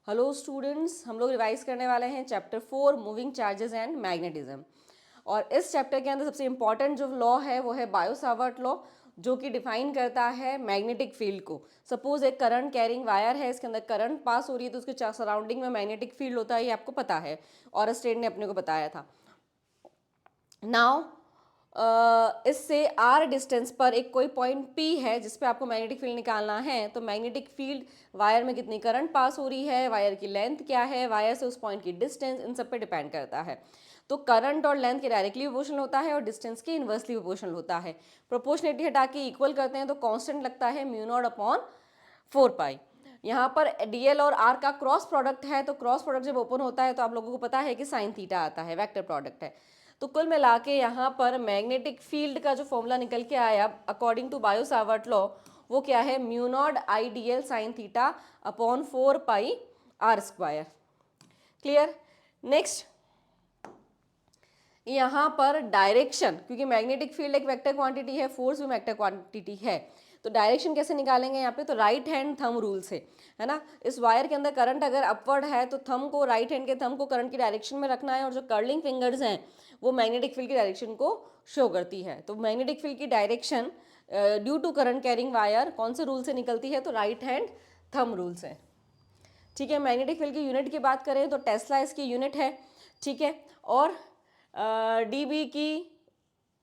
Hello students, हम लोग revise करने वाले हैं chapter 4 moving charges and magnetism. और इस चैप्टर के अंदर सबसे इंपॉर्टेंट जो लॉ है वो है बायो-सावर्ट लॉ, जो कि डिफाइन करता है मैग्नेटिक फील्ड को। सपोज एक करंट कैरिंग वायर है, इसके अंदर करंट पास हो रही है तो उसके सराउंडिंग में मैग्नेटिक फील्ड होता है, ये आपको पता है, और स्टेट ने अपने को बताया था। नाउ इससे आर डिस्टेंस पर एक कोई पॉइंट पी है जिस पे आपको मैग्नेटिक फील्ड निकालना है, तो मैग्नेटिक फील्ड वायर में कितनी करंट पास हो रही है, वायर की लेंथ क्या है, वायर से उस पॉइंट की डिस्टेंस, इन सब पे डिपेंड करता है। तो करंट और लेंथ के डायरेक्टली प्रोपोर्शनल होता है और डिस्टेंस के इन्वर्सली प्रोपोर्शनल होता है। प्रोपोर्शनलिटी हटा के इक्वल करते हैं तो कांस्टेंट लगता है म्यू नॉट अपॉन 4 पाई। यहाँ पर डीएल और आर का क्रॉस प्रोडक्ट है, तो क्रॉस प्रोडक्ट जब ओपन होता है तो आप लोगों को पता है कि साइन थीटा आता है, वेक्टर प्रोडक्ट है। तो कुल मिला के यहाँ पर मैग्नेटिक फील्ड का जो फॉर्मूला निकल के आया अकॉर्डिंग टू बायो-सावर्ट लॉ, वो क्या है, mu naught I D L sine theta upon 4 pi r²। Clear. Next, यहाँ पर डायरेक्शन, क्योंकि मैग्नेटिक फील्ड एक वेक्टर क्वांटिटी है, फोर्स भी वेक्टर क्वांटिटी है, तो डायरेक्शन कैसे निकालेंगे यहाँ पे, तो राइट हैंड थंब रूल से, है ना। इस वायर के अंदर करंट अगर अपवर्ड है तो थंब को, राइट हैंड के थंब को करंट की डायरेक्शन में रखना है, और जो कर्लिंग फिंगर्स हैं वो मैग्नेटिक फील्ड की डायरेक्शन को शो करती है। तो मैग्नेटिक फील्ड की direction due to current carrying wire कौन से रूल से निकलती है, तो राइट हैंड थंब रूल से। ठीक है। मैग्नेटिक फील्ड की यूनिट की बात करें तो टेस्ला इसकी यूनिट है। ठीक है। और डीबी की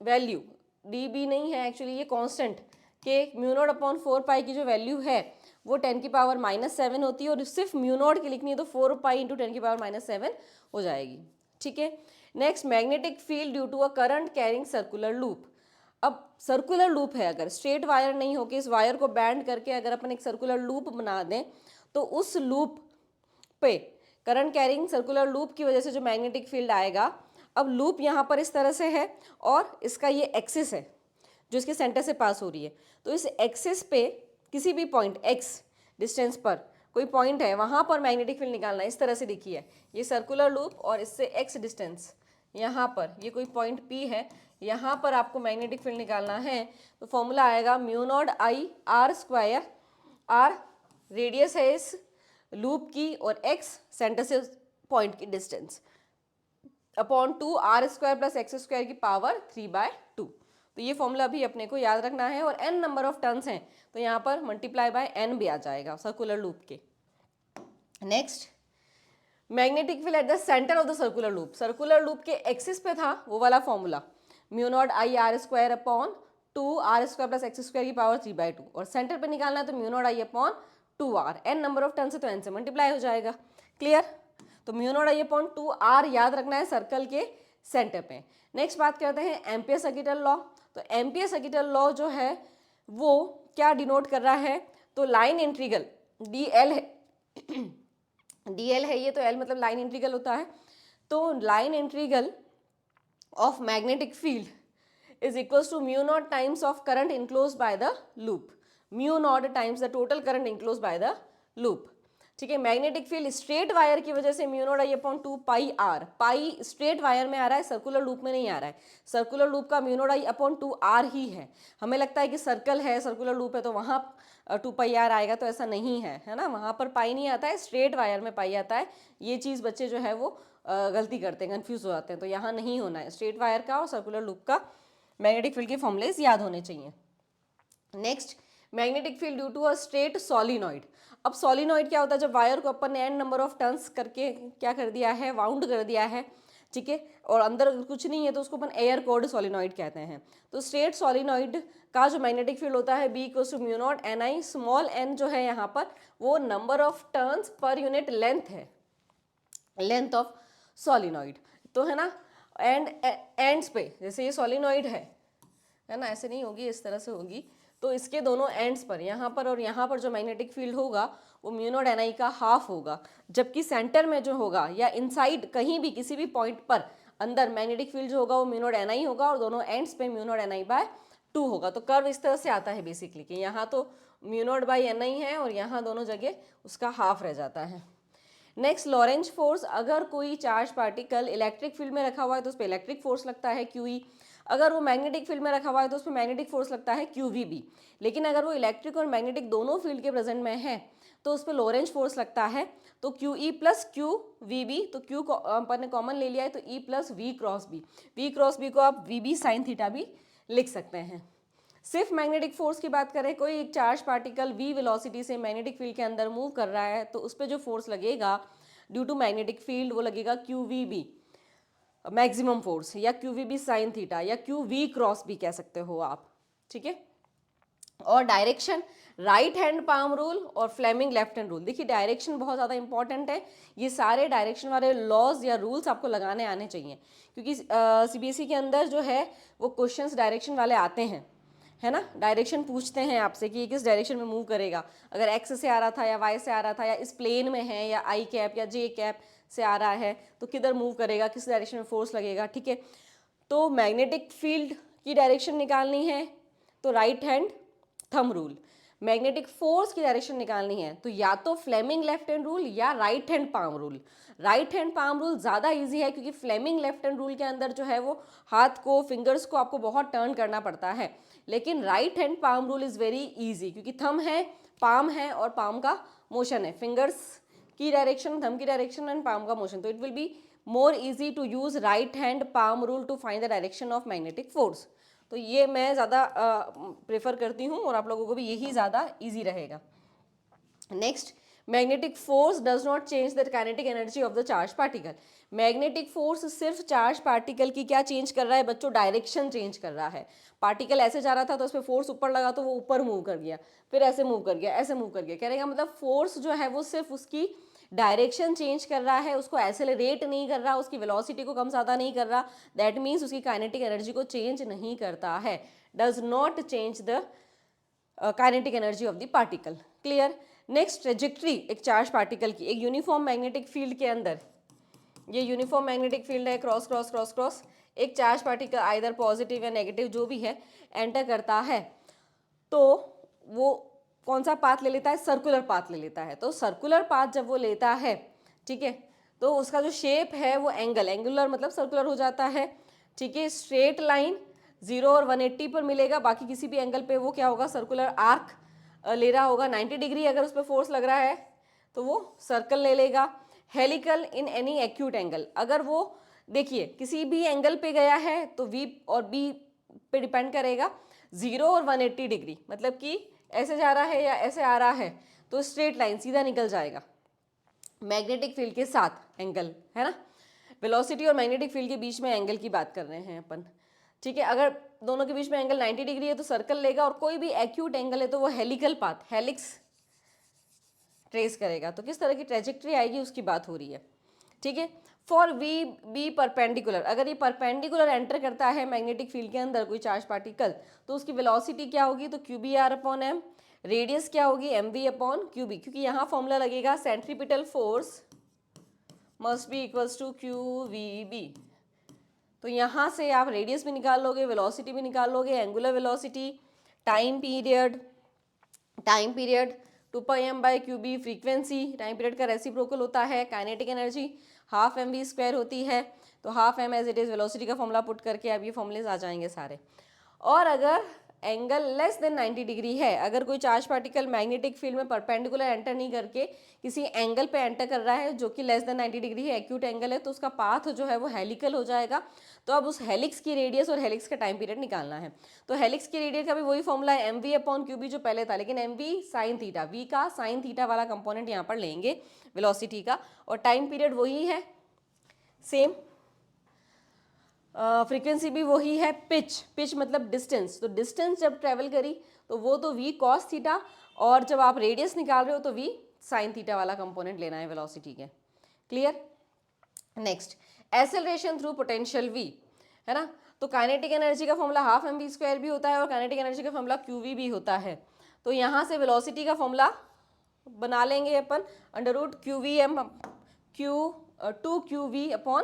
वैल्यू, डीबी नहीं है एक्चुअली, ये कांस्टेंट के म्यू नॉट अपॉन 4 पाई की जो वैल्यू है वो 10⁻⁻7 होती है, और सिर्फ म्यू नॉट की लिखनी है तो 4 पाई इंटू 10⁻⁻7 हो जाएगी। ठीक है। Next, magnetic field due to a current carrying circular loop. अब सर्कुलर लूप है, अगर स्ट्रेट वायर नहीं होके इस वायर को बैंड करके अगर अपन एक सर्कुलर लूप बना दें तो उस लूप पे करंट कैरिंग सर्कुलर लूप की वजह से जो मैग्नेटिक फील्ड आएगा, अब लूप यहाँ पर इस तरह से है और इसका ये एक्सिस है जो इसके सेंटर से पास हो रही है, तो इस एक्सिस पे किसी भी पॉइंट एक्स डिस्टेंस पर कोई पॉइंट है, वहाँ पर मैग्नेटिक फील्ड निकालना है। इस तरह से देखिए, ये सर्कुलर लूप और इससे एक्स डिस्टेंस, यहाँ पर ये कोई पॉइंट पी है, यहाँ पर आपको मैग्नेटिक फील्ड निकालना है, तो फॉर्मूला आएगा mu naught I r², R radius है इस लूप की और x सेंटर से पॉइंट की distance, upon 2r² plus x² की पावर 3/2। तो ये फॉर्मूला भी अपने को याद रखना है, और n नंबर ऑफ टर्न्स हैं तो यहाँ पर मल्टीप्लाई बाय n भी आ जाएगा सर्कुलर लूप के। Next, magnetic field at the centre of the circular loop के एक्सिस पे था वो वाला formula, mu naught I r² upon 2r² plus x² की पावर 3/2, और सेंटर पे निकालना है तो mu naught I upon 2r, n number of turn से तो n से मल्टीप्लाई हो जाएगा। क्लियर। तो mu naught I upon 2r याद रखना है सर्कल के सेंटर पे। नेक्स्ट बात करते हैं एम्पियर-सर्किटल लॉ। तो एम्पियर-सर्किटल लॉ जो है वो क्या डिनोट कर रहा है, तो लाइन इंटीग्रल dl है dl है ये, तो l मतलब लाइन इंटीग्रल होता है, तो line integral of magnetic field is equals to mu naught times of current enclose by the loop, mu naught times the total current enclose by the loop. ठीक है। Magnetic field straight wire की वजह से mu naught I upon 2 pi r, pi straight wire में आ रहा है, circular loop में नहीं आ रहा है। सर्कुलर लूप का mu naught I upon 2r ही है। हमें लगता है कि सर्कल है, सर्कुलर लूप है तो वहाँ 2 पाई r आएगा, तो ऐसा नहीं है, है ना। वहाँ पर पाई नहीं आता है, स्ट्रेट वायर में पाई आता है। ये चीज़ बच्चे जो है वो गलती करते हैं, कन्फ्यूज हो जाते हैं, तो यहाँ नहीं होना है। स्ट्रेट वायर का और सर्कुलर लूप का मैग्नेटिक फील्ड के फॉर्मूलेज याद होने चाहिए। Next, magnetic field due to a straight solenoid. अब सॉलिनॉइड क्या होता है, जब वायर को अपन ने n नंबर ऑफ टर्न्स करके क्या कर दिया है, वाउंड कर दिया है, ठीक है, और अंदर कुछ नहीं है तो उसको अपन एयर कोर्ड सॉलिनॉइड कहते हैं। तो स्ट्रेट सॉलिनॉइड का जो मैग्नेटिक फील्ड होता है b equals to mu naught ni, small n जो है यहाँ पर वो number of turns per unit length है, लेंथ ऑफ सॉलिनॉइड, तो है ना। एंड एंड्स पे जैसे ये सॉलिनॉइड है ना, ऐसे नहीं होगी, इस तरह से होगी, तो इसके दोनों एंड्स पर, यहाँ पर और यहाँ पर जो मैग्नेटिक फील्ड होगा वो म्यू नॉट ni का हाफ होगा, जबकि सेंटर में जो होगा या इनसाइड कहीं भी किसी भी पॉइंट पर अंदर मैग्नेटिक फील्ड जो होगा वो म्यू नॉट ni होगा, और दोनों एंड्स पे म्यू नॉट ni/2 होगा। तो कर्व इस तरह से आता है बेसिकली कि यहाँ तो म्यू नॉट बाई ni है और यहाँ दोनों जगह उसका हाफ रह जाता है। Next, Lorentz force. अगर कोई चार्ज पार्टिकल इलेक्ट्रिक फील्ड में रखा हुआ है तो उस पर इलेक्ट्रिक फोर्स लगता है QE। अगर वो मैग्नेटिक फील्ड में रखा हुआ है तो उसमें मैग्नेटिक फोर्स लगता है QVB, लेकिन अगर वो इलेक्ट्रिक और मैग्नेटिक दोनों फील्ड के प्रेजेंट में है तो उस पर लोरेंज फोर्स लगता है, तो QE प्लस QVB, तो Q को अपन ने कॉमन ले लिया है तो E plus V cross B, V cross B को आप VB साइन थीटा भी लिख सकते हैं। सिर्फ मैग्नेटिक फोर्स की बात करें, कोई एक चार्ज पार्टिकल V वेलोसिटी से मैग्नेटिक फील्ड के अंदर मूव कर रहा है तो उस पर जो फोर्स लगेगा ड्यू टू मैग्नेटिक फील्ड वो लगेगा QVB मैक्सिमम फोर्स, या QVB साइन थीटा, या QV क्रॉस भी कह सकते हो आप, ठीक है। और direction, right hand palm rule और फ्लेमिंग लेफ्ट हैंड रूल। देखिए डायरेक्शन बहुत ज़्यादा इंपॉर्टेंट है, ये सारे डायरेक्शन वाले लॉज या रूल्स आपको लगाने आने चाहिए, क्योंकि CBSE के अंदर जो है वो क्वेश्चंस डायरेक्शन वाले आते हैं, है ना। डायरेक्शन पूछते हैं आपसे कि ये किस डायरेक्शन में मूव करेगा, अगर एक्स से आ रहा था या वाई से आ रहा था या इस प्लेन में है या आई कैप या जे कैप से आ रहा है तो किधर मूव करेगा, किस डायरेक्शन में फोर्स लगेगा, ठीक है। तो मैग्नेटिक फील्ड की डायरेक्शन निकालनी है तो right hand thumb rule, magnetic force की डायरेक्शन निकालनी है तो या तो फ्लेमिंग लेफ्ट हैंड रूल या right hand palm rule. Right hand palm rule ज़्यादा इजी है क्योंकि फ्लेमिंग लेफ्ट हैंड रूल के अंदर जो है वो हाथ को, फिंगर्स को आपको बहुत टर्न करना पड़ता है, लेकिन right hand palm rule is very easy क्योंकि थंब है, पाम है और पाम का मोशन है, फिंगर्स की डायरेक्शन, थंब की डायरेक्शन एंड पाम का मोशन, तो it will be more easy to use right hand palm rule to find the direction of magnetic force. तो ये मैं ज़्यादा प्रेफर करती हूँ और आप लोगों को भी यही ज़्यादा इजी रहेगा। Next, magnetic force does not change the kinetic energy of the charge particle. Magnetic force सिर्फ चार्ज पार्टिकल की क्या चेंज कर रहा है बच्चों, डायरेक्शन चेंज कर रहा है। पार्टिकल ऐसे जा रहा था तो उस पर फोर्स ऊपर लगा तो वो ऊपर मूव कर गया, फिर ऐसे मूव कर गया, ऐसे मूव कर गया, कहने का मतलब फोर्स जो है वो सिर्फ उसकी डायरेक्शन चेंज कर रहा है, उसको एसेलरेट नहीं कर रहा, उसकी वेलोसिटी को कम ज़्यादा नहीं कर रहा, दैट मीन्स उसकी काइनेटिक एनर्जी को चेंज नहीं करता है, does not change the kinetic energy of the particle. Clear. Next, trajectory एक चार्ज पार्टिकल की एक यूनिफॉर्म मैग्नेटिक फील्ड के अंदर, ये यूनिफॉर्म मैग्नेटिक फील्ड है, क्रॉस क्रॉस क्रॉस क्रॉस, एक चार्ज पार्टिकल आइदर पॉजिटिव या नेगेटिव जो भी है एंटर करता है तो वो कौन सा पाथ ले लेता है, सर्कुलर पाथ ले लेता है। तो सर्कुलर पाथ जब वो लेता है, ठीक है, तो उसका जो शेप है वो एंगुलर मतलब सर्कुलर हो जाता है, ठीक है। स्ट्रेट लाइन 0 और 180 पर मिलेगा, बाकी किसी भी एंगल पे वो क्या होगा, सर्कुलर आर्क ले रहा होगा। 90 डिग्री अगर उस पर फोर्स लग रहा है तो वो सर्कल ले लेगा। Helical in any acute angle, अगर वो देखिए किसी भी एंगल पे गया है तो V और B पे डिपेंड करेगा। 0 और 180 डिग्री मतलब कि ऐसे जा रहा है या ऐसे आ रहा है तो स्ट्रेट लाइन सीधा निकल जाएगा मैग्नेटिक फील्ड के साथ एंगल, है ना। वेलोसिटी और मैग्नेटिक फील्ड के बीच में एंगल की बात कर रहे हैं अपन, ठीक है। अगर दोनों के बीच में एंगल 90 डिग्री है तो सर्कल लेगा, और कोई भी एक्यूट एंगल है तो वो हेलिकल पाथ, हेलिक्स ट्रेस करेगा। तो किस तरह की ट्रेजेक्ट्री आएगी उसकी बात हो रही है, ठीक है। फॉर वी बी परपेंडिकुलर, अगर ये परपेंडिकुलर एंटर करता है मैग्नेटिक फील्ड के अंदर कोई चार्ज पार्टिकल तो उसकी वेलोसिटी क्या होगी, तो QBr/m, रेडियस क्या होगी mv/qb, क्योंकि यहाँ फॉर्मूला लगेगा centripetal force must be equals to QVB। तो यहाँ से आप रेडियस भी निकाल लोगे, वेलोसिटी भी निकाल लोगे, angular velocity, time period 2πm/qb, frequency time period का रेसिप्रोकल होता है, काइनेटिक एनर्जी हाफ mv² होती है, तो half m as it is velocity का फॉर्मूला पुट करके अब ये फॉर्मूलेज आ जाएंगे सारे। और अगर एंगल लेस देन 90 डिग्री है, अगर कोई चार्ज पार्टिकल मैग्नेटिक फील्ड में परपेंडिकुलर एंटर नहीं करके किसी एंगल पे एंटर कर रहा है जो कि लेस देन 90 डिग्री है, एक्यूट एंगल है, तो उसका पाथ जो है वो हेलिकल हो जाएगा। तो अब उस हेलिक्स की रेडियस और हेलिक्स का टाइम पीरियड निकालना है। तो हेलिक्स की रेडियस का भी वही फॉर्मूला है mv/qb जो पहले था, लेकिन mv साइन थीटा, v का साइन थीटा वाला कंपोनेंट यहाँ पर लेंगे वेलोसिटी का, और टाइम पीरियड वही है सेम, फ्रीक्वेंसी भी वही है, पिच मतलब डिस्टेंस, तो डिस्टेंस जब ट्रेवल करी तो वो तो v कॉस थीटा, और जब आप रेडियस निकाल रहे हो तो v साइन थीटा वाला कंपोनेंट लेना है वेलोसिटी के। Clear. Next, acceleration through potential v, है ना। तो काइनेटिक एनर्जी का फॉर्मूला हाफ mv² भी होता है और काइनेटिक एनर्जी का फॉर्मूला qv भी होता है। तो यहाँ से वेलोसिटी का फॉर्मूला बना लेंगे अपन √qvm q2qv/m।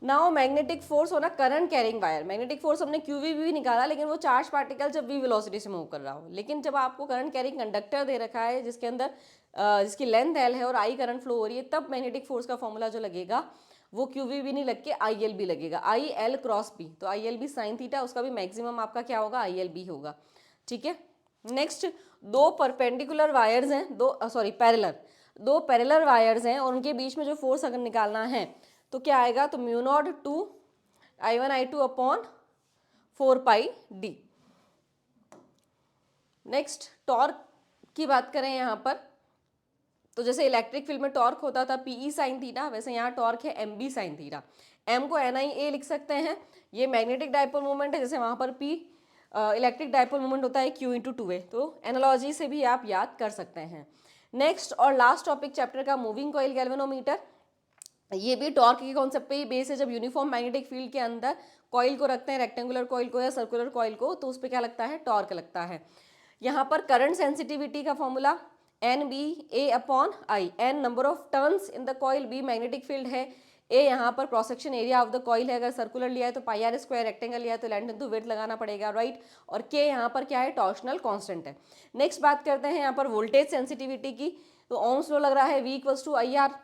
Now magnetic force होना current carrying wire, magnetic force हमने QV भी निकाला, लेकिन वो चार्ज पार्टिकल जब v वेलोसिटी से मूव कर रहा हो। लेकिन जब आपको करंट कैरिंग कंडक्टर दे रखा है जिसके अंदर जिसकी लेंथ L है और I करंट फ्लो हो रही है, तब मैग्नेटिक फोर्स का फॉर्मूला जो लगेगा वो क्यू वी भी नहीं लग के आई एल बी लगेगा, आई एल क्रॉस बी, तो I L B sine theta, उसका भी मैक्सिमम आपका क्या होगा, आई एल बी होगा। ठीक है, नेक्स्ट दो परपेंडिकुलर वायर्स हैं, दो पैरेलल वायर्स हैं और उनके बीच में जो फोर्स अगर निकालना है तो क्या आएगा, तो mu naught two I1 I2 upon 4 pi D. Next torque की बात करें यहाँ पर, तो जैसे इलेक्ट्रिक फील्ड में टॉर्क होता था पीई साइन थीटा, वैसे यहाँ टॉर्क है M B sine theta. M को एन आई ए लिख सकते हैं, ये मैग्नेटिक डाइपोल मोमेंट है, जैसे वहाँ पर पी इलेक्ट्रिक डाइपोल मोमेंट होता है क्यू इंटू टू ए, तो एनालॉजी से भी आप याद कर सकते हैं। नेक्स्ट और लास्ट टॉपिक चैप्टर का, मूविंग कॉइल गैल्वेनोमीटर। ये भी टॉर्क के कॉन्सेप्ट पे ही बेस है। जब यूनिफॉर्म मैग्नेटिक फील्ड के अंदर कॉइल को रखते हैं, रेक्टेंगुलर कॉइल को या सर्कुलर कॉइल को, तो उस पर क्या लगता है, टॉर्क लगता है। यहाँ पर करंट सेंसिटिविटी का formula N B A upon I, N number of turns in the coil, B magnetic field है, ए यहाँ पर cross section area of the coil है, अगर सर्कुलर लिया है तो पाई आर स्क्वायर, रेक्टेंगल लिया है तो लेंथ इनटू विड्थ लगाना पड़ेगा, राइट। और के यहाँ पर क्या है, टॉर्शनल कांस्टेंट है। नेक्स्ट बात करते हैं यहाँ पर वोल्टेज सेंसिटिविटी की, तो ओम्स लॉ लग रहा है V equals to I R,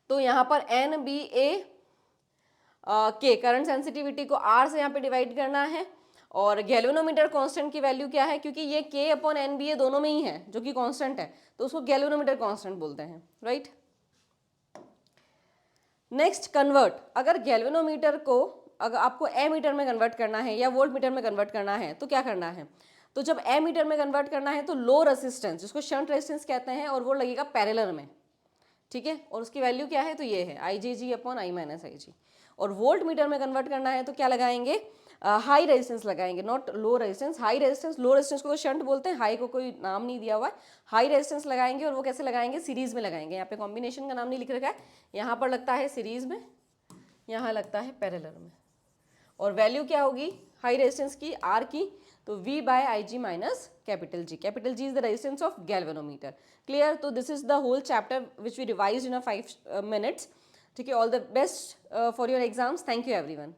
तो यहाँ पर एन बी ए के करंट सेंसिटिविटी को आर से यहाँ पे डिवाइड करना है, और गैल्वेनोमीटर कांस्टेंट की वैल्यू क्या है, क्योंकि ये के अपॉन एन बी ए दोनों में ही है जो कि कांस्टेंट है, तो उसको गैल्वेनोमीटर कांस्टेंट बोलते हैं, राइट। नेक्स्ट कन्वर्ट, अगर गैल्वेनोमीटर को अगर आपको ए मीटर में कन्वर्ट करना है या वोल्ट मीटर में कन्वर्ट करना है तो क्या करना है, तो जब ए मीटर में कन्वर्ट करना है तो लो रेसिस्टेंस, जिसको शंट रेसिस्टेंस कहते हैं, और वो लगेगा पैरेलल में, ठीक है, और उसकी वैल्यू क्या है, तो ये है आई जे जी अपॉन आई माइनस आई जी। और वोल्ट मीटर में कन्वर्ट करना है तो क्या लगाएंगे, हाई रेजिस्टेंस लगाएंगे, not low resistance, high resistance. Low resistance को तो शंट बोलते हैं, हाई को कोई नाम नहीं दिया हुआ है, हाई रेजिस्टेंस लगाएंगे, और वो कैसे लगाएंगे, सीरीज में लगाएंगे। यहाँ पे कॉम्बिनेशन का नाम नहीं लिख रखा है, यहाँ पर लगता है सीरीज में, यहाँ लगता है पैरेलल में, और वैल्यू क्या होगी हाई रेजिस्टेंस की, आर की, तो V by I G minus capital G. Capital G is the resistance of galvanometer. Clear, तो this is the whole chapter which we revised in 5 minutes। ठीक है, all the best for your exams, thank you everyone.